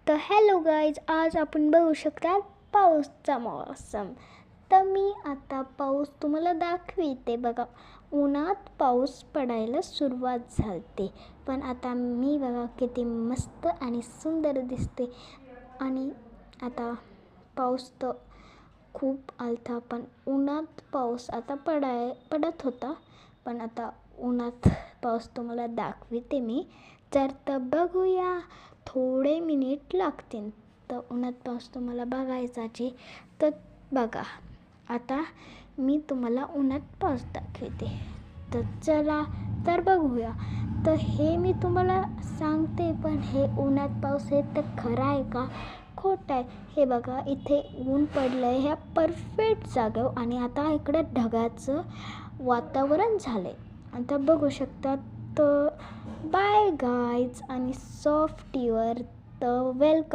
तर hello guys, आज आपण बघू शकता पाऊसचा मौसम. तर मी आता पाऊस तुम्हाला दाखविते. बघा, उन्हात पाऊस पडायला सुरुवात झाली, पण आता मी बघा किती मस्त आणि सुंदर दिसते. आणि आता पाऊस तर खूप आलता, पण उन्हात पाऊस आता पडत होता. पण आता उन्हात पाऊस तुम्हाला दाखविते मी. तर बघूया, थोडे मिनिट लागतील. तर उन्हात पाऊस तुम्हाला बघायचाचे. तर बघा, आता मी तुम्हाला उन्हात पाऊस दाखवते. तर चला तर बघूया. तर हे मी तुम्हाला सांगते, पण हे उन्हात पाऊस हे तर खरं आहे का खोटं आहे? हे बघा, इथे ऊन पडलं आहे ह्या परफेक्ट जागेवर, आणि आता इकडं ढगाचं वातावरण झालं आहे. आता बघू शकता. तर बाय गाईज, आणि सॉफ्टीवर तर वेलकम.